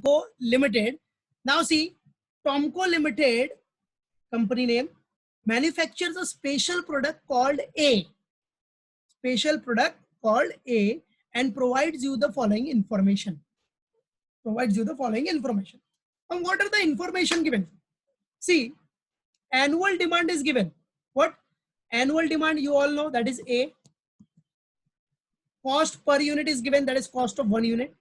Tomco Limited. Now see, Tomco Limited, company name, manufactures a special product called A. Special product called A and provides you the following information. Provides you the following information. And what are the information given? See, annual demand is given. What? Annual demand, you all know, that is A. Cost per unit is given, that is cost of 1 unit.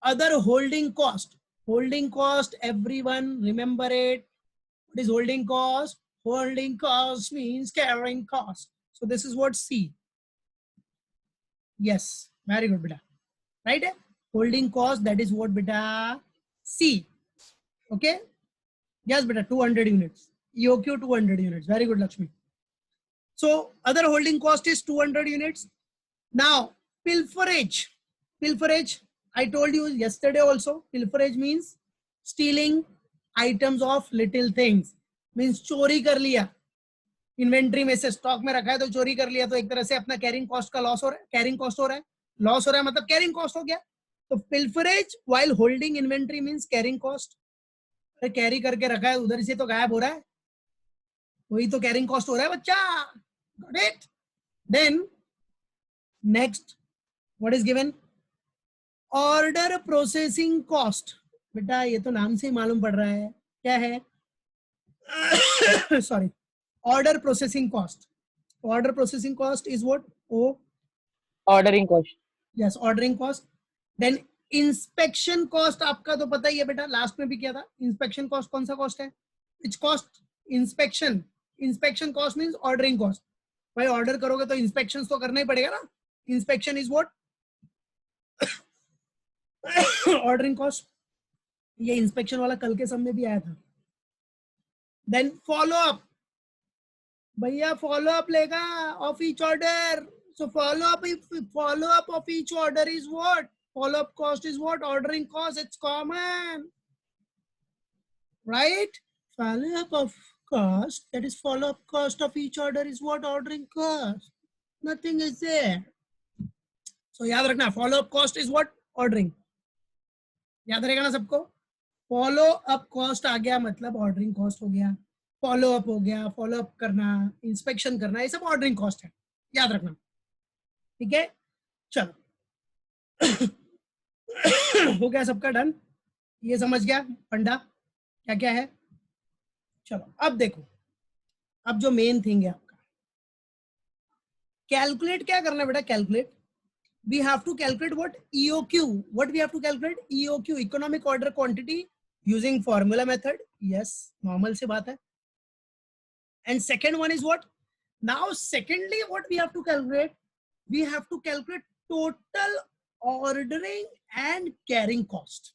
Other holding cost. Holding cost, everyone remember it. What is holding cost? Holding cost means carrying cost. So this is what C. Yes, very good, beta. Right? Holding cost, that is what, beta? C. Okay? Yes, beta, 200 units. EOQ 200 units. Very good, Lakshmi. So other holding cost is 200 units. Now, pilferage. Pilferage, I told you yesterday also, pilferage means stealing items of little things. Means चोरी कर लिया, inventory में से stock में रखा है तो चोरी कर लिया, तो एक तरह से अपना कैरिंग कॉस्ट का लॉस हो रहा है, कैरिंग कॉस्ट हो रहा है, लॉस हो रहा है मतलब कैरिंग कॉस्ट हो गया. तो pilferage while holding inventory means carrying cost. अरे कैरी करके रखा है उधर से तो गायब हो रहा है, वही तो कैरिंग कॉस्ट हो रहा है बच्चा. Got it? Then next what is given? Order processing cost. बेटा ये तो नाम से ही मालूम पड़ रहा है क्या है. Sorry, order processing cost. Order processing cost is what? O. Ordering cost. Yes, ordering cost. Then inspection cost आपका तो पता ही है बेटा, लास्ट में भी किया था. inspection cost कौन सा cost है? which cost? inspection. inspection cost means ordering cost. भाई ऑर्डर करोगे तो इंस्पेक्शन तो करना ही पड़ेगा ना. inspection is what? ordering cost. ये इंस्पेक्शन वाला कल के सब में भी आया था. Then follow up. भैया फॉलो अप लेगा of each order. So follow up of each order is what? Follow up cost is what? Ordering cost. It's common, right? Follow up of cost, that is follow up cost of each order is what? Ordering cost. Nothing is there. So याद रखना, follow up cost is what? Ordering. याद रहेगा ना सबको? Follow up cost आ गया मतलब ordering cost हो गया. फॉलो अप हो गया, फॉलो अप करना, इंस्पेक्शन करना, ये सब ऑर्डरिंग कॉस्ट है. याद रखना, ठीक है? चलो. हो गया सबका डन? ये समझ गया फंडा क्या क्या है? चलो अब देखो, अब जो मेन थिंग है आपका, कैलकुलेट क्या करना है बेटा? Calculate, we have to calculate what? EOQ. What we have to calculate? EOQ, economic order quantity, using formula method. Yes, normal से बात है. And second one is what? Now secondly what we have to calculate? We have to calculate total ordering and carrying cost.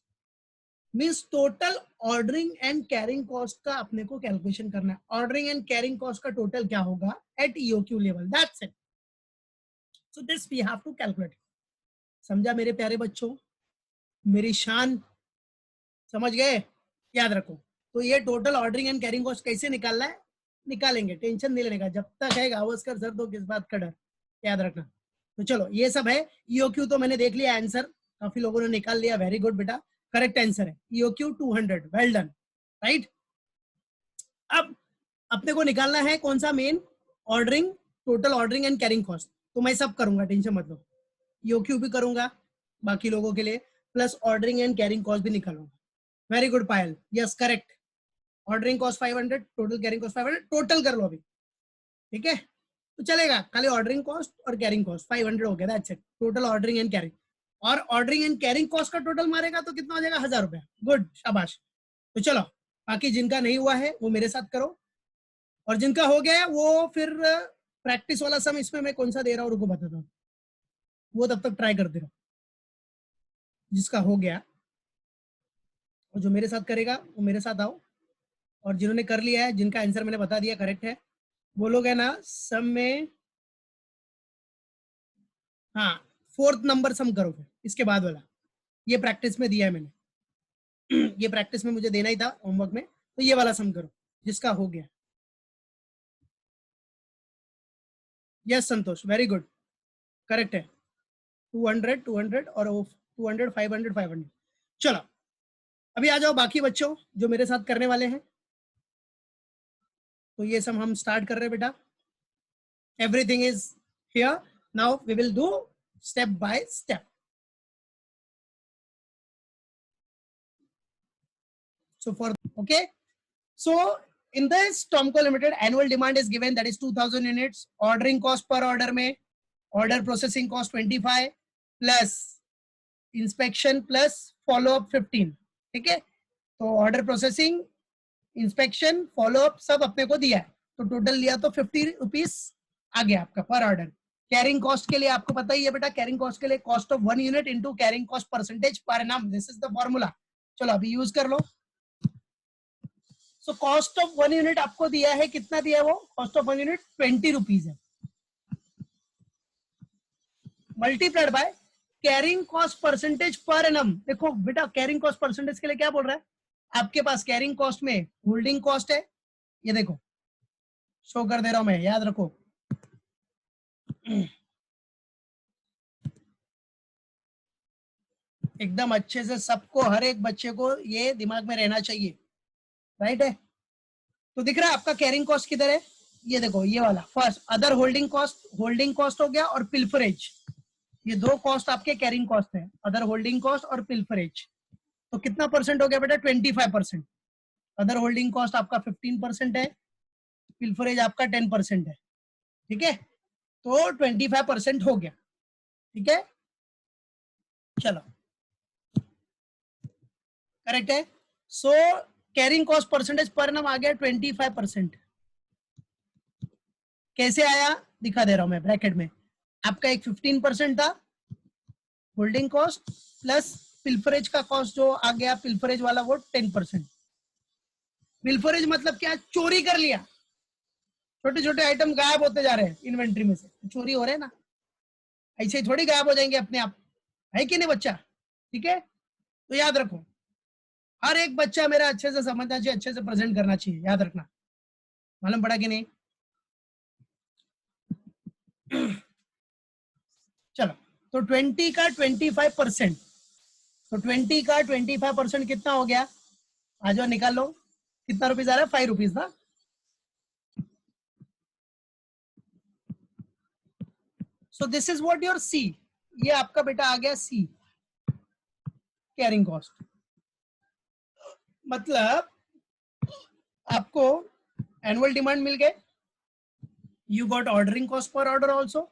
Means total ordering and carrying cost का अपने को calculation करना है. Ordering and carrying cost का total क्या होगा at EOQ level. That's it. So this we have to calculate. समझा मेरे प्यारे बच्चों? मेरी शान समझ गए? याद रखो. तो ये total ordering and carrying cost कैसे निकालना है? निकालेंगे, टेंशन नहीं लेने का. जब तक है गावस्कर सर तो किस बात का डर? याद रखना. तो चलो ये सब है. EOQ तो मैंने देख लिया आंसर, काफी लोगों ने निकाल लिया. वेरी गुड बेटा, करेक्ट आंसर है EOQ 200. Well done, right? अब अपने को निकालना है कौन सा? Main ordering, total ordering and carrying cost. तो मैं सब करूंगा, टेंशन मत लो. EOQ भी करूंगा बाकी लोगों के लिए, plus ordering and carrying cost भी निकालूंगा. Very good Payal, yes correct. Ordering cost 500, total carrying cost 500. Total कर लो अभी, ठीक है? तो चलेगा, खाली ऑर्डरिंग कॉस्ट और कैरिंग कॉस्ट 500 हो गया. That's it. Total ordering and carrying. और ऑर्डरिंग एंड कैरिंग कॉस्ट का टोटल मारेगा तो कितना हो जाएगा? 1000 रुपया. गुड, शाबाश. तो चलो, बाकी जिनका नहीं हुआ है वो मेरे साथ करो, और जिनका हो गया है वो फिर प्रैक्टिस वाला सम इसमें मैं कौन सा दे रहा हूँ रुको बताता हूँ, वो तब तक ट्राई करते रहो. जिसका हो गया और जो मेरे साथ करेगा वो मेरे साथ आओ, और जिन्होंने कर लिया है, जिनका आंसर मैंने बता दिया करेक्ट है, वो लोग है ना सम में, हाँ 4th नंबर सम करो फिर इसके बाद वाला. ये प्रैक्टिस में दिया है मैंने. ये प्रैक्टिस में मुझे देना ही था होमवर्क में. तो ये वाला सम करो जिसका हो गया. यस संतोष, वेरी गुड, करेक्ट है. 200 200 और 200 500 500. चलो अभी आ जाओ बाकी बच्चों जो मेरे साथ करने वाले हैं। तो ये सब हम स्टार्ट कर रहे हैं बेटा। Everything is here, now we will do step by step. So for okay, so in this Tomco Limited annual demand is given, that is 2000 units. Ordering cost per order में order processing cost 25 plus inspection plus follow up 15, ठीक है। तो order processing, inspection, follow up सब अपने को दिया है, तो टोटल लिया तो 50 रुपीज आ गया आपका पर ऑर्डर। कैरिंग कॉस्ट के लिए आपको पता ही है बेटा, कैरिंग कॉस्ट के लिए cost of 1 unit into carrying cost percentage per annum, this is the formula. चलो अभी यूज कर लो। सो कॉस्ट ऑफ 1 यूनिट आपको दिया है, कितना दिया है वो? कॉस्ट ऑफ 1 यूनिट 20 रुपीज है, multiplied by carrying cost percentage per annum. देखो बेटा कैरिंग कॉस्ट परसेंटेज के लिए क्या बोल रहा है आपके पास? कैरिंग कॉस्ट में होल्डिंग कॉस्ट है, ये देखो शो कर दे रहा हूं मैं, याद रखो। एकदम अच्छे से सबको, हर एक बच्चे को ये दिमाग में रहना चाहिए, राइट है। तो दिख रहा है आपका कैरिंग कॉस्ट किधर है, ये देखो ये वाला फर्स्ट अदर होल्डिंग कॉस्ट हो गया, और पिल्फरेज, ये दो कॉस्ट आपके कैरिंग कॉस्ट है, अदर होल्डिंग कॉस्ट और पिल्फरेज। तो कितना परसेंट हो गया बेटा? 25%। अदर होल्डिंग कॉस्ट आपका 15% है, पिल्फरेज आपका 10% है, ठीक है। तो 25% हो गया, ठीक है। चलो करेक्ट है। So carrying cost percentage per annum आ गया 25%। कैसे आया दिखा दे रहा हूं मैं ब्रैकेट में। आपका एक 15% था होल्डिंग कॉस्ट, प्लस पिल्फरेज का कॉस्ट जो आ गया, पिल्फरेज वाला वो 10%। पिल्फरेज मतलब क्या? चोरी कर लिया, छोटे छोटे आइटम गायब होते जा रहे हैं इन्वेंट्री में से, चोरी हो रहे हैं ना, ऐसे ही थोड़ी गायब हो जाएंगे अपने आप, है कि नहीं बच्चा? ठीक है, तो याद रखो, हर एक बच्चा मेरा अच्छे से समझना चाहिए, अच्छे से प्रेजेंट करना चाहिए, याद रखना। मालूम पड़ा कि नहीं? चलो, तो 20 का 25%, तो 20 का 25% कितना हो गया? आ जाओ निकाल लो, कितना रुपीज आ रहा है? 5 रुपीज ना। So this is what your see, ये आपका बेटा आ गया सी, कैरिंग कॉस्ट। मतलब आपको एनुअल डिमांड मिल गए, you got ordering cost per order also,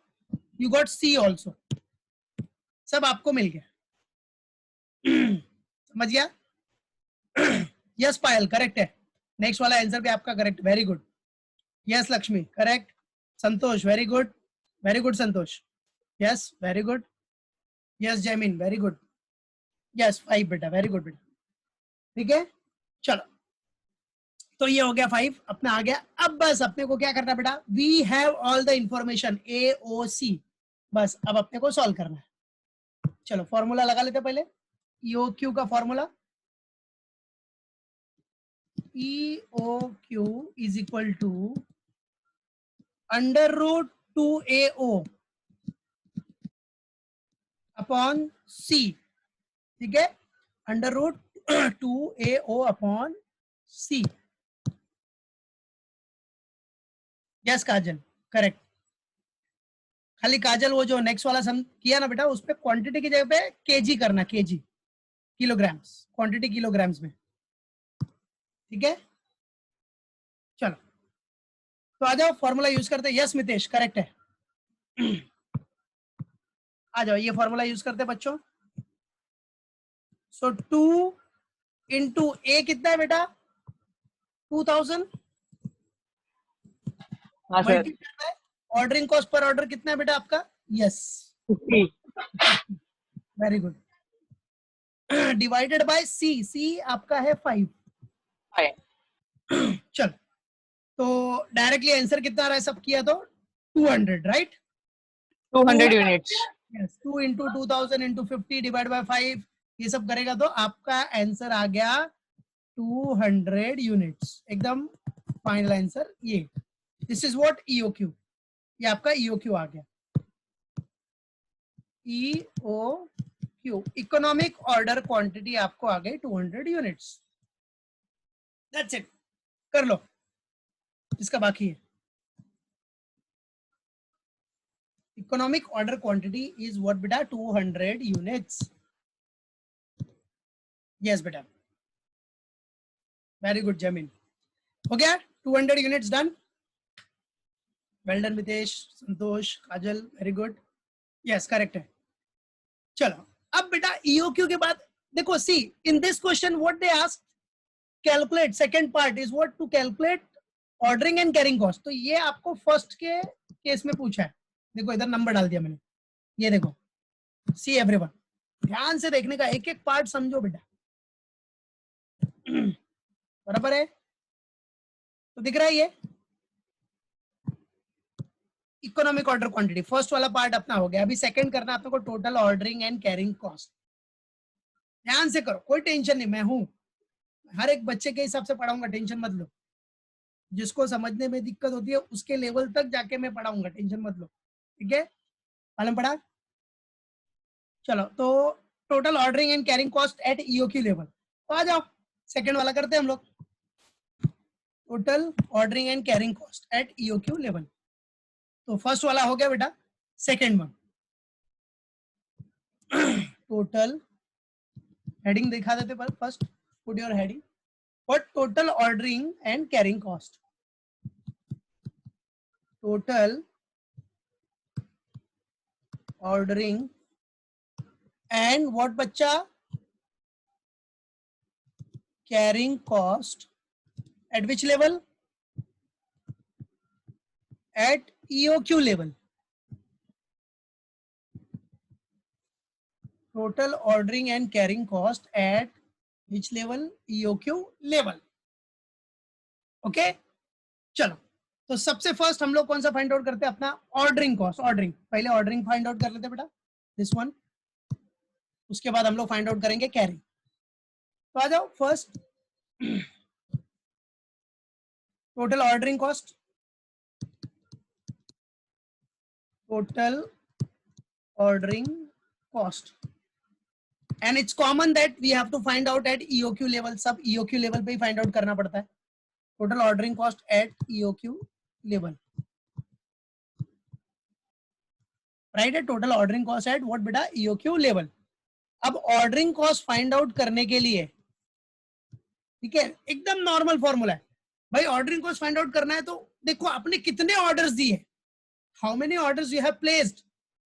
you got C also, सब आपको मिल गया। समझ गया? यस पायल करेक्ट है, नेक्स्ट वाला आंसर भी आपका correct, very good. Yes Lakshmi correct, Santosh very good Santosh, yes very good, yes Jaimin very good, yes 5 बेटा, वेरी गुड बेटा, ठीक है। चलो, तो ये हो गया 5 अपना आ गया। अब बस अपने को क्या करना बेटा? We have all the information A O C, बस अब अपने को सॉल्व करना है। चलो फॉर्मूला लगा लेते पहले, ईओ क्यू का formula, EOQ is equal to under root 2AO upon C, ठीक है, under root 2AO upon C। Yes Kajal correct, खाली काजल वो जो नेक्स्ट वाला सम किया ना बेटा, उस पे क्वांटिटी की जगह पे केजी करना, केजी किलोग्राम्स, क्वांटिटी किलोग्राम्स में, ठीक है। चलो तो आ जाओ फॉर्मूला यूज करते हैं। यस मितेश करेक्ट है, आ जाओ ये फॉर्मूला यूज करते हैं बच्चों। सो 2 इंटू ए कितना है बेटा? 2000 multiply by ordering cost per order कितना है बेटा आपका? Yes 50, very good, divided by C, C आपका है 5। चल तो डायरेक्टली आंसर कितना आ रहा है सब किया तो 200, right? 200 units. Yes 2 into 2000 into 50 divide by 5, ये सब करेगा तो आपका आंसर आ गया 200 यूनिट्स, एकदम फाइनल आंसर ये। दिस इज व्हाट EOQ, ये आपका EOQ आ गया, EOQ Q economic order quantity आपको आ गई 200 यूनिट्स। दैट्स इट, कर लो इसका बाकी है। Economic order quantity is what बेटा 200 यूनिट्स। यस बेटा, वेरी गुड जमीन, हो गया 200 units done. Well done Mitesh, Santosh, Kajal, very good, yes correct है। चलो अब बेटा ईओक्यू के बाद देखो, see in this question what they ask, calculate, second part is what to calculate ordering and carrying cost. तो ये आपको फर्स्ट के केस में पूछा है। देखो इधर नंबर डाल दिया मैंने, ये देखो, सी एवरीवन, ध्यान से देखने का, एक एक पार्ट समझो बेटा। बराबर है, तो दिख रहा है ये इकोनॉमिक ऑर्डर क्वांटिटी, फर्स्ट वाला पार्ट अपना हो गया। अभी सेकंड करना आपको total ordering and carrying cost. ध्यान से करो, कोई टेंशन नहीं, मैं हूं, हर एक बच्चे के हिसाब से पढ़ाऊंगा, टेंशन मत लो। जिसको समझने में दिक्कत होती है उसके लेवल तक जाके मैं पढ़ाऊंगा, टेंशन मत लो, ठीक है। मालूम पड़ा? चलो तो total ordering and carrying cost at EOQ level, तो आ जाओ सेकंड वाला करते हैं हम लोग, total ordering and carrying cost at EOQ level. तो फर्स्ट वाला हो गया बेटा, सेकंड वन टोटल, हेडिंग दिखा देते पर first, put your heading, what total ordering and carrying cost, total ordering and what बच्चा, carrying cost at which level, at EOQ level, total ordering and carrying cost at which level, EOQ level, okay. चलो तो सबसे first हम लोग कौन सा find out करते हैं, अपना ऑर्डरिंग कॉस्ट। ऑर्डरिंग, पहले ऑर्डरिंग फाइंड आउट कर लेते हैं बेटा, दिस वन, उसके बाद हम लोग फाइंड आउट करेंगे कैरिंग। तो आ जाओ first, total ordering cost, total ordering cost, and it's common that we have to find out at EOQ level, सब EOQ level पे ही find out करना पड़ता है, total ordering cost at EOQ level, right? total ordering cost at what बेटा, EOQ level। अब ordering cost find out करने के लिए, ठीक है, एकदम नॉर्मल फॉर्मूला है भाई, ऑर्डरिंग कॉस्ट फाइंड आउट करना है तो देखो आपने कितने ऑर्डर्स दिए, how many orders you have placed,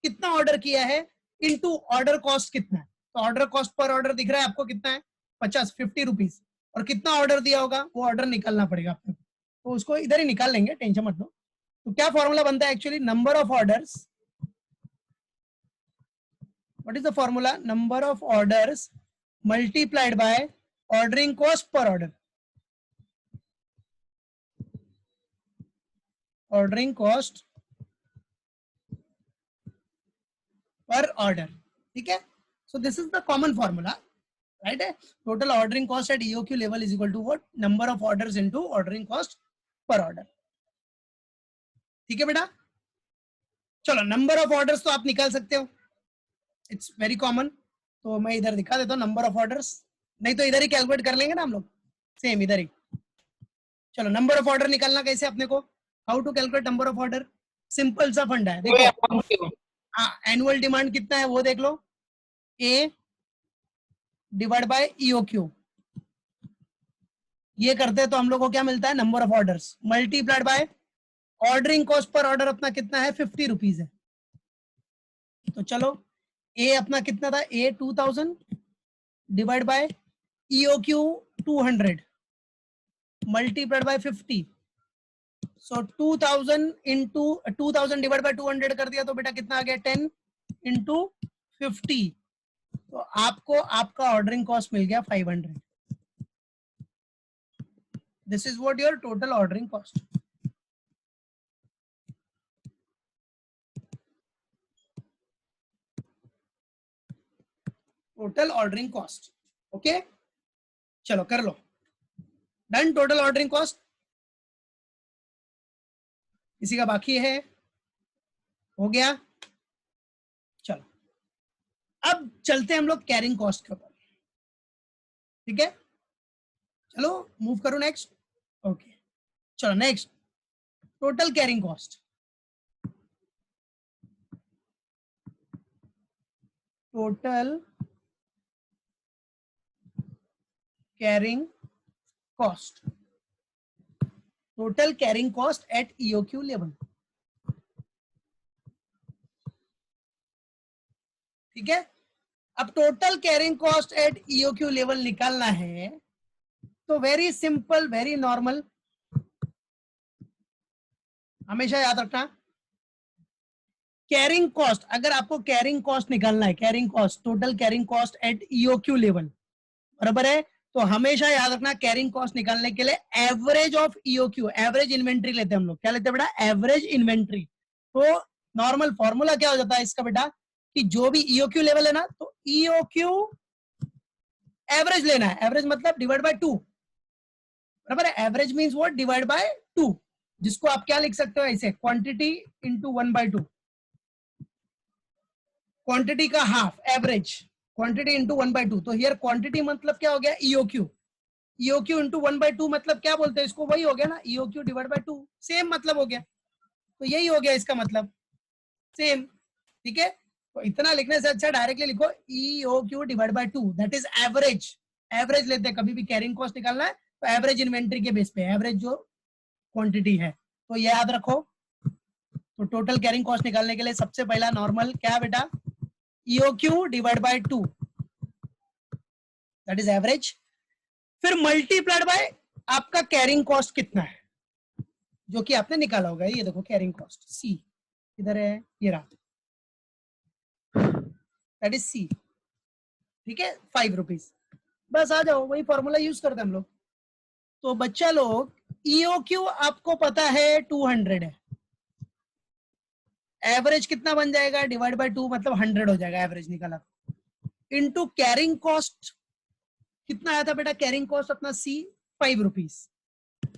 कितना ऑर्डर किया है, इनटू ऑर्डर कॉस्ट कितना है। तो ऑर्डर कॉस्ट पर ऑर्डर दिख रहा है आपको कितना है, 50 रुपीज, और कितना ऑर्डर दिया होगा वो ऑर्डर निकालना पड़ेगा आपको, तो उसको इधर ही निकाल लेंगे, टेंशन मत लो। तो क्या फॉर्मूला बनता है actually, number of orders, what is the formula, number of orders multiplied by ordering cost per order, ordering cost per order, ठीक है। So this is the common formula, right है। Total ordering cost at EOQ level is equal to what, number of orders into ordering cost per order, ठीक है बेटा। चलो number of orders तो आप निकाल सकते हो, इट्स वेरी कॉमन, तो मैं इधर दिखा देता हूँ नंबर ऑफ ऑर्डर्स, नहीं तो इधर ही कैलकुलेट कर लेंगे ना हम लोग, सेम इधर ही। चलो नंबर ऑफ ऑर्डर निकालना कैसे अपने को, how to calculate number of order, simple सा फंडा है, देखो एनुअल डिमांड कितना है वो देख लो, ए डिवाइड बाय ईओक्यू, ये करते हैं तो हम लोग को क्या मिलता है, number of orders multiplied by ordering cost per order अपना कितना है, 50 रुपीज है। तो चलो ए अपना कितना था, ए 2000 divide by EOQ 200 multiplied by 50, so 2000 into 2000 divide by 200 कर दिया तो बेटा कितना आ गया, 10 इंटू 50, तो आपको आपका ऑर्डरिंग कॉस्ट मिल गया 500। This is what your total ordering cost. Total ordering cost, okay. चलो कर लो, डन। टोटल ऑर्डरिंग कॉस्ट किसी का बाकी है, हो गया। चलो अब चलते हैं हम लोग कैरिंग कॉस्ट के ऊपर, ठीक है। चलो मूव करो नेक्स्ट। ओके चलो next, total carrying cost. Total carrying cost, total carrying cost at EOQ level, ठीक है। अब total carrying cost at EOQ level निकालना है तो वेरी सिंपल, वेरी नॉर्मल, हमेशा याद रखना कैरिंग कॉस्ट, अगर आपको कैरिंग कॉस्ट निकालना है, carrying cost, total carrying cost at EOQ level, बराबर है, तो हमेशा याद रखना कैरिंग कॉस्ट निकालने के लिए average of EOQ, average inventory लेते हैं हम लोग। क्या लेते हैं बेटा? Average inventory. तो नॉर्मल फॉर्मूला क्या हो जाता है इसका बेटा, कि जो भी ईओक्यू लेवल है ना, तो ईओक्यू एवरेज लेना है, एवरेज मतलब डिवाइड बाय 2, बराबर है। Average means what? Divide by 2, जिसको आप क्या लिख सकते हो ऐसे, क्वांटिटी इंटू 1/2, क्वांटिटी का हाफ, एवरेज क्वांटिटी इंटू 1/2। तो हियर क्वांटिटी मतलब क्या हो गया? ईओक्यू, ईओक्यू इंटू 1/2 मतलब क्या बोलते हैं इसको? वही हो गया ना, ईओक्यू डिवाइड बाय 2, सेम मतलब हो गया। तो यही हो गया इसका मतलब, सेम, ठीक है। तो इतना लिखने से अच्छा डायरेक्टली लिखो EOQ divide by 2, that is average. Average लेते हैं कभी भी कैरिंग कॉस्ट निकालना है तो एवरेज इन्वेंट्री के बेस पे, एवरेज जो क्वांटिटी है, तो ये याद रखो। तो टोटल कैरिंग कॉस्ट निकालने के लिए सबसे पहला नॉर्मल क्या बेटा? EOQ divide by 2, that is average, फिर मल्टीप्लाइड बाय आपका कैरिंग कॉस्ट कितना है जो कि आपने निकाला होगा। ये देखो कैरिंग कॉस्ट सी इधर है, ये रहा, दैट इज सी, ठीक है, 5 रुपीज। बस आ जाओ, वही फॉर्मूला यूज करते हैं हम लोग। तो बच्चा लोग ईओक्यू आपको पता है 200 है, एवरेज कितना बन जाएगा? डिवाइड बाय 2 मतलब 100 हो जाएगा, एवरेज निकाला। इनटू कैरिंग कॉस्ट कितना आया था बेटा? कैरिंग कॉस्ट अपना सी 5 रुपीज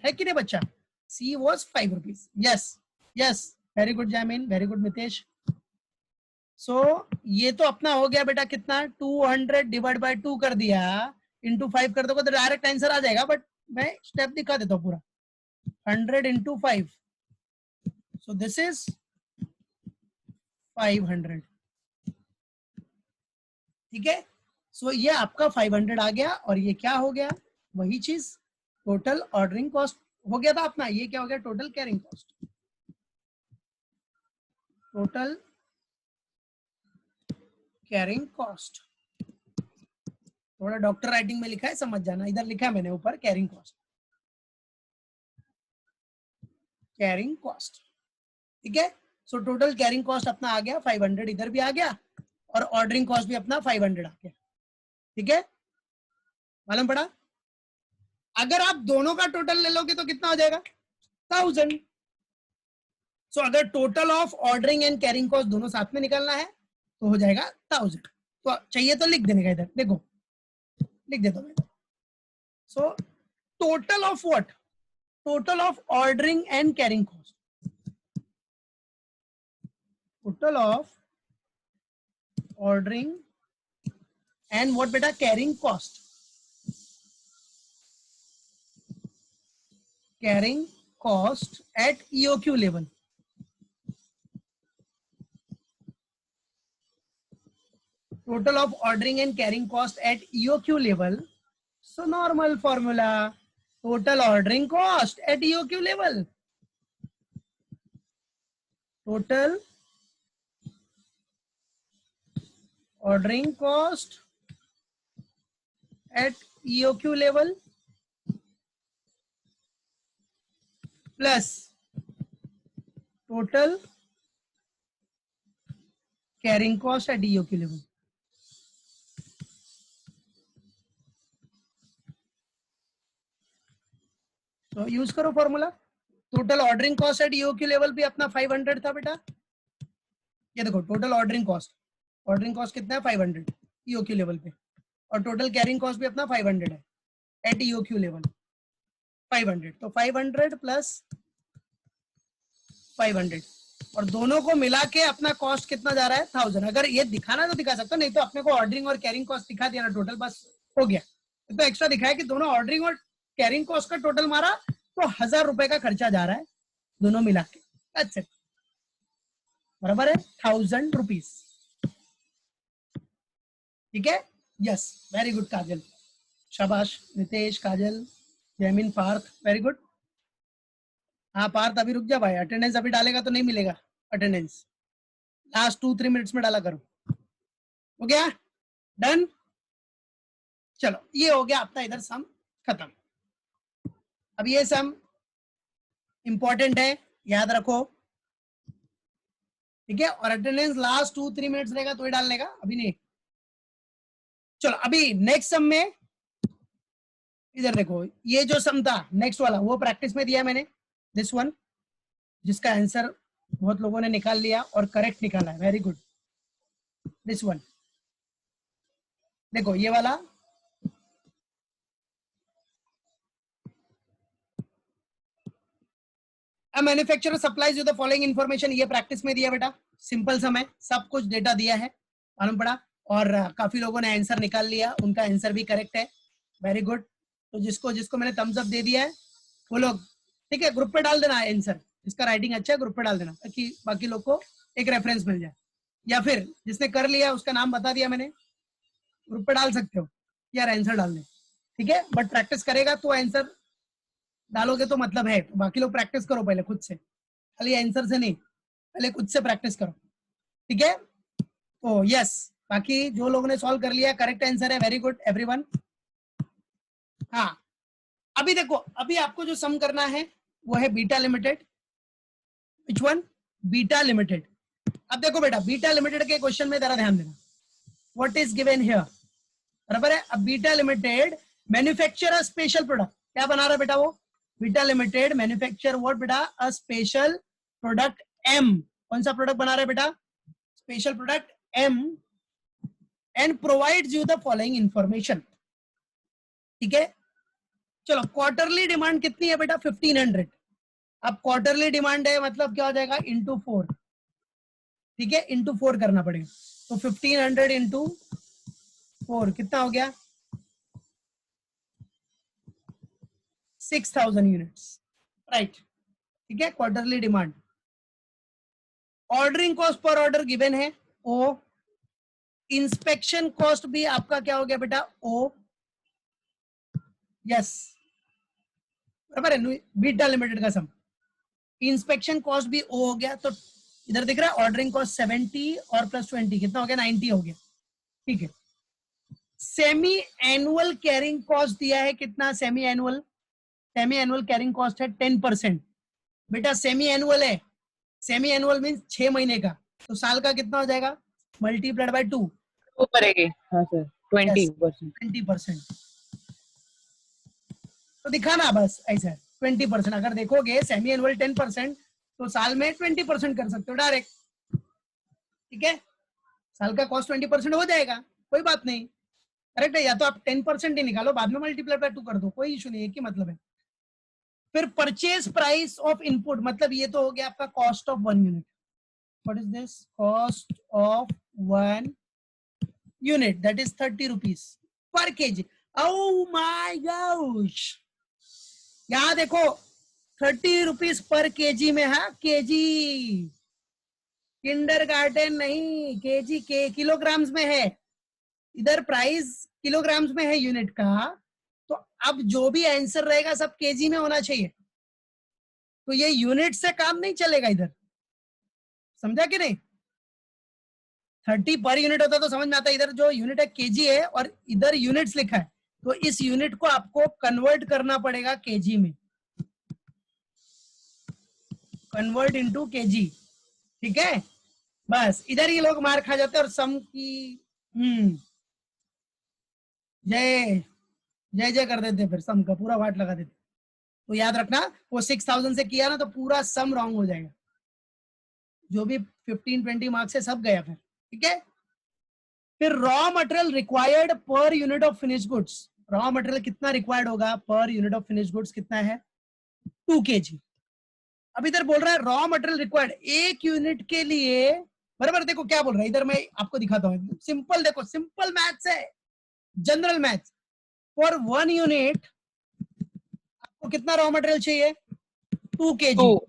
है कि नहीं बच्चा? C was 5 rupees. Yes yes, very good Jaimin, very good Mitesh. So ये तो अपना हो गया बेटा कितना? 200 डिवाइड बाय 2 कर दिया, इंटू 5 कर दोगे तो डायरेक्ट आंसर आ जाएगा, बट मैं स्टेप दिखा देता हूँ पूरा। 100 इंटू 5, सो दिस इज 500, ठीक है। सो ये आपका 500 आ गया, और ये क्या हो गया? वही चीज, टोटल ऑर्डरिंग कॉस्ट हो गया था अपना। ये क्या हो गया? Total carrying cost, total carrying cost. थोड़ा डॉक्टर राइटिंग में लिखा है, समझ जाना, इधर लिखा है मैंने ऊपर कैरिंग कॉस्ट, कैरिंग कॉस्ट, ठीक है। सो टोटल कैरिंग कॉस्ट अपना आ गया 500, इधर भी आ गया, और ऑर्डरिंग कॉस्ट भी अपना 500 आ गया, ठीक है। मालूम पड़ा? अगर आप दोनों का टोटल ले लोगे तो कितना हो जाएगा? 1000। सो अगर total of ordering and carrying cost दोनों साथ में निकालना है तो हो जाएगा 1000। तो चाहिए तो लिख देने का, इधर देखो लिख देता हूं। So total of what? Total of ordering and carrying cost, total of ordering and what बेटा? Carrying cost, carrying cost at EOQ level. Total of ordering and carrying cost at EOQ level. So normal formula, total ordering cost at EOQ level. Total ordering cost at EOQ level plus total carrying cost at EOQ level. तो use करो formula. Total ordering cost at EOQ level भी अपना 500 था बेटा। ये देखो total ordering cost कितना है? 500 ईओक्यू लेवल पे, और टोटल कैरिंग कॉस्ट भी अपना 500 है एट ईओक्यू लेवल, 500। तो 500 प्लस 500 और दोनों को मिला के अपना कॉस्ट कितना जा रहा है 1000। अगर ये दिखाना तो दिखा सकता, नहीं तो अपने को ऑर्डरिंग और कैरिंग कॉस्ट दिखा दिया ना टोटल, बस हो गया। तो एक्स्ट्रा दिखाया कि दोनों ऑर्डरिंग और कैरिंग कॉस्ट का टोटल मारा तो 1000 रुपए का खर्चा जा रहा है दोनों मिला के। अच्छा बराबर है 1000 रुपीज। ठीक है, यस वेरी गुड काजल, शाबाश नितेश, काजल, जैमिन, पार्थ, वेरी गुड। हाँ पार्थ अभी रुक जा भाई, अटेंडेंस अभी डालेगा तो नहीं मिलेगा अटेंडेंस, लास्ट 2-3 मिनट्स में डाला करो। हो गया डन। चलो ये हो गया अपना इधर सम खत्म। अब ये सम इंपॉर्टेंट है, याद रखो। ठीक है, और अटेंडेंस लास्ट 2-3 मिनट्स रहेगा तो ही डालने का, अभी नहीं। चलो अभी नेक्स्ट सम में इधर देखो, ये जो सम था नेक्स्ट वाला वो प्रैक्टिस में दिया मैंने, दिस वन, जिसका आंसर बहुत लोगों ने निकाल लिया और करेक्ट निकाला है, वेरी गुड। दिस वन देखो, ये वाला A manufacturer supplies you the following information, ये प्रैक्टिस में दिया बेटा, सिंपल सम है, सब कुछ डेटा दिया है, मालूम पड़ा। और काफी लोगों ने आंसर निकाल लिया, उनका आंसर भी करेक्ट है, वेरी गुड। तो जिसको जिसको मैंने थम्स अप दे दिया है वो लोग, ठीक है, ग्रुप पे डाल देना आंसर, जिसका राइटिंग अच्छा है ग्रुप पे डाल देना ताकि बाकी लोग को एक रेफरेंस मिल जाए। या फिर जिसने कर लिया उसका नाम बता दिया मैंने, ग्रुप पे डाल सकते हो यार आंसर डाल दे, ठीक है। बट प्रैक्टिस करेगा तो आंसर डालोगे तो मतलब है, बाकी लोग प्रैक्टिस करो पहले खुद से, खाली आंसर से नहीं, पहले खुद से प्रैक्टिस करो, ठीक है। तो यस, बाकी जो लोगों ने सॉल्व कर लिया करेक्ट आंसर है, वेरी गुड एवरीवन। हाँ अभी देखो, अभी आपको जो सम करना है वो है beta limited. Which one? Beta limited. अब देखो बेटा, बीटा लिमिटेड के क्वेश्चन में जरा ध्यान देना, व्हाट इज गिवन हियर, बराबर है। अब beta limited manufacture a special product, क्या बना रहा है बेटा वो, बीटा लिमिटेड मैन्युफैक्चर व्हाट बेटा, अ स्पेशल प्रोडक्ट एम। कौन सा प्रोडक्ट बना रहा है बेटा, special product M, and provides you the following information. ठीक है, चलो क्वार्टरली डिमांड कितनी है बेटा, 1500। अब क्वार्टरली डिमांड है मतलब क्या हो जाएगा, इंटू 4, ठीक है, इंटू 4 करना पड़ेगा। तो 1500 इंटू 4 कितना हो गया, 6000 यूनिट्स, राइट। ठीक है, quarterly demand. Ordering cost per order given है ओ, इंस्पेक्शन कॉस्ट भी आपका क्या हो गया बेटा, ओ, यस बराबर है, बीटा लिमिटेड का सम। इंस्पेक्शन कॉस्ट भी ओ हो गया, तो इधर दिख रहा है ऑर्डरिंग कॉस्ट 70 और प्लस 20 कितना हो गया, 90 हो गया, ठीक है। सेमी एनुअल कैरिंग कॉस्ट दिया है कितना, सेमी एनुअल कैरिंग कॉस्ट है 10%। बेटा सेमी एनुअल है, सेमी एनुअल मीन्स 6 महीने का, तो साल का कितना हो जाएगा, मल्टीप्लाइड बाय 2 करेंगे। हाँ सर 20%। 20%। तो दिखाना बस ऐसा 20%। अगर देखोगे सेमी एनुअल 10% तो साल में 20% कर सकते हो डायरेक्ट, ठीक है। साल का कॉस्ट 20% हो जाएगा, कोई बात नहीं, करेक्ट है। या तो आप 10% ही निकालो, बाद में मल्टीप्लाई बाय 2 कर दो, कोई इशू नहीं है, कि मतलब है। फिर परचेज प्राइस ऑफ इनपुट, मतलब ये तो हो गया आपका cost of 1 unit. What is this, cost of 1 unit, that is 30 rupees per KG. Oh my gosh, यहां देखो 30 रुपीज पर केजी में है, केजी, किंडरगार्टन नहीं, केजी के किलोग्राम्स में है, इधर प्राइस किलोग्राम्स में है यूनिट का। तो अब जो भी आंसर रहेगा सब केजी में होना चाहिए, तो ये यूनिट से काम नहीं चलेगा इधर, समझा कि नहीं। 30 पर यूनिट होता तो समझ में आता, इधर जो यूनिट है केजी है और इधर यूनिट्स लिखा है, तो इस यूनिट को आपको कन्वर्ट करना पड़ेगा केजी में, कन्वर्ट इनटू केजी, ठीक है। बस इधर ही लोग मार खा जाते हैं और सम की जय जय जय कर देते, फिर सम का पूरा वाट लगा देते। तो याद रखना, वो 6000 से किया ना तो पूरा सम रॉन्ग हो जाएगा, जो भी 15-20 मार्क्स है सब गया फिर, ठीक है। फिर raw material required per unit of finish goods, raw material कितना रिक्वायर्ड होगा per unit of finish goods कितना है, 2 kg। अब इधर बोल रहा है रॉ मटेरियल रिक्वायर्ड एक यूनिट के लिए, बराबर। देखो क्या बोल रहा है इधर, मैं आपको दिखाता हूँ, सिंपल देखो, सिंपल मैथ्स है, जनरल मैथ्स। फॉर 1 यूनिट आपको कितना रॉ मटेरियल चाहिए? 2 kg। तो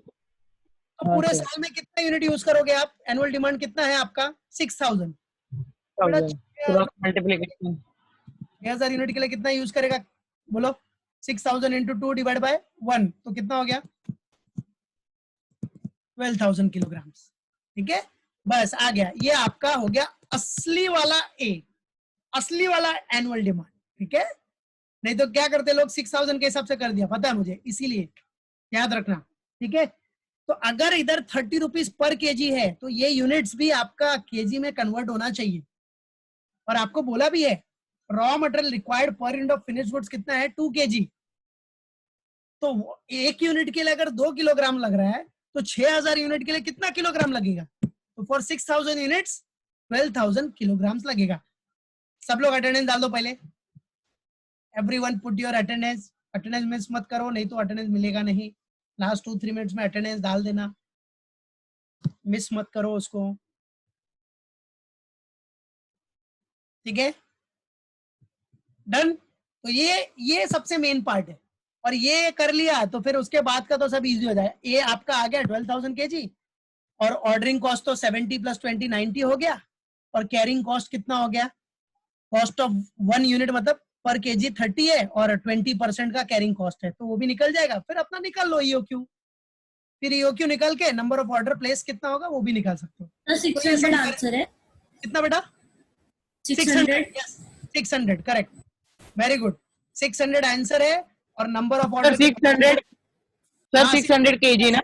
हाँ पूरे सर, साल में कितना यूनिट यूज करोगे आप? एनुअल डिमांड कितना है आपका? 6000। मल्टीप्लीकेशन 6000 यूनिट के लिए कितना यूज करेगा बोलो? 6000 इंटू 2 डिवाइड बाय 1, तो कितना हो गया? 12,000 किलोग्राम। ठीक है, बस आ गया, ये आपका हो गया असली वाला ए, असली वाला एनुअल डिमांड। ठीक है, नहीं तो क्या करते लोग 6000 के हिसाब से कर दिया, पता है मुझे, इसीलिए याद रखना। ठीक है, तो अगर इधर 30 रुपीज पर केजी है तो ये यूनिट्स भी आपका केजी में कन्वर्ट होना चाहिए। और आपको बोला भी है raw material required per unit of finish goods कितना है? 2 kg। तो एक यूनिट के लिए अगर 2 किलोग्राम लग रहा है तो 6000 यूनिट के लिए कितना किलोग्राम लगेगा? तो फॉर 6000 यूनिट्स 12,000 किलोग्राम लगेगा। सब लोग अटेंडेंस डाल दो पहले। Everyone put your attendance. Attendance miss मत करो, नहीं तो अटेंडेंस मिलेगा नहीं। लास्ट 2-3 मिनट्स में अटेंडेंस डाल देना, मिस मत करो उसको। ठीक है, डन। तो ये सबसे मेन पार्ट है, और ये कर लिया तो फिर उसके बाद का तो सब इजी हो जाए। ये आपका आ गया 12,000 kg, और ऑर्डरिंग कॉस्ट तो 70 + 20 90 हो गया, और कैरिंग कॉस्ट कितना हो गया? कॉस्ट ऑफ 1 यूनिट मतलब पर केजी 30 है, और 20% का कैरिंग कॉस्ट है, तो वो भी निकल जाएगा। फिर अपना निकल लो ईओक्यू, फिर ईओक्यू निकल के नंबर ऑफ ऑर्डर प्लेस कितना होगा वो भी निकाल सकते हो। तो 600 आंसर है। कितना बेटा? 600। Yes 600 correct, very good. 600 answer है, और number of sir order 600 sir 600 kg ना?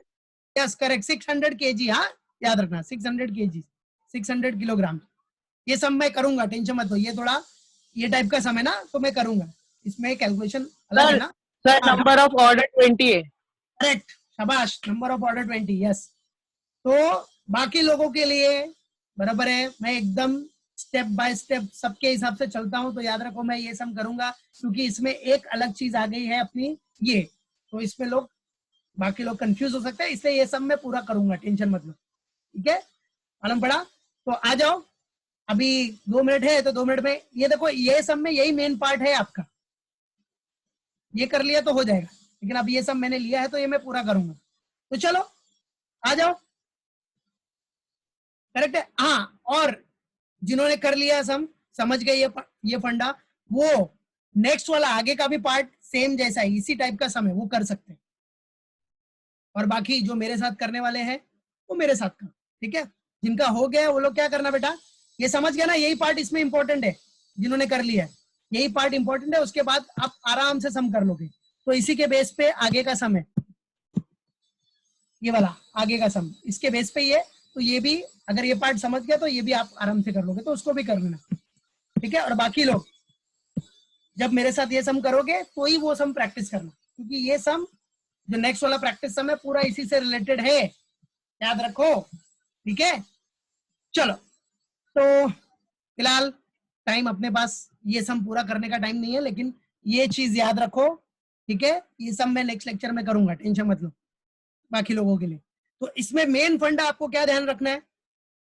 Yes correct, 600 kg। हाँ याद रखना, 600 kg, 600 किलोग्राम। ये सब मैं करूंगा, टेंशन मत लो, ये थोड़ा ये टाइप का समय ना, तो मैं करूंगा, इसमें कैलकुलेशन अलग है ना। सर नंबर ऑफ ऑर्डर 20 है। करेक्ट, शाबाश, नंबर ऑफ ऑर्डर 20, यस। तो बाकी लोगों के लिए बराबर है, मैं एकदम स्टेप बाय स्टेप सबके हिसाब से चलता हूं, तो याद रखो मैं ये सब करूंगा, क्योंकि इसमें एक अलग चीज आ गई है अपनी ये, तो इसमें लोग बाकी लोग कंफ्यूज हो सकते हैं, इसलिए ये सब मैं पूरा करूंगा, टेंशन मत लो। ठीक है, मालूम पड़ा? तो आ जाओ, अभी 2 मिनट है, तो 2 मिनट में ये देखो, ये सब में यही मेन पार्ट है आपका, ये कर लिया तो हो जाएगा, लेकिन अब ये सब मैंने लिया है तो ये मैं पूरा करूंगा। तो चलो आ जाओ, करेक्ट है। हाँ, और जिन्होंने कर लिया समझ गए ये फंडा, वो नेक्स्ट वाला आगे का भी पार्ट सेम जैसा है, इसी टाइप का समय वो कर सकते हैं, और बाकी जो मेरे साथ करने वाले हैं वो मेरे साथ का। ठीक है, जिनका हो गया वो लोग क्या करना बेटा, ये समझ गया ना, यही पार्ट इसमें इंपॉर्टेंट है, जिन्होंने कर लिया है यही पार्ट इंपॉर्टेंट है, उसके बाद आप आराम से सम कर लोगे। तो इसी के बेस पे आगे का सम है, ये वाला आगे का सम, इसके बेस पे ये, तो ये भी अगर ये पार्ट समझ गया तो ये भी आप आराम से कर लोगे, तो उसको भी कर लेना। ठीक है, और बाकी लोग जब मेरे साथ ये सम करोगे तो ही वो सम प्रैक्टिस करना, क्योंकि ये सम जो नेक्स्ट वाला प्रैक्टिस सम है पूरा इसी से रिलेटेड है, याद रखो। ठीक है, चलो, तो फिलहाल टाइम अपने पास ये सम पूरा करने का टाइम नहीं है, लेकिन ये चीज याद रखो। ठीक है, ये सब मैं नेक्स्ट लेक्चर में करूंगा, टेंशन मत लो बाकी लोगों के लिए। तो इसमें मेन फंडा आपको क्या ध्यान रखना है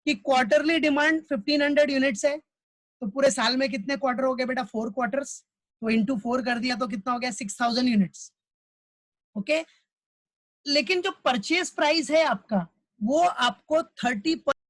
कि क्वार्टरली डिमांड 1500 यूनिट्स है, तो पूरे साल में कितने क्वार्टर हो गए बेटा? 4 क्वार्टर्स, तो इंटू 4 कर दिया तो कितना हो गया? 6000 यूनिट्स। ओके, लेकिन जो परचेज प्राइस है आपका वो आपको 30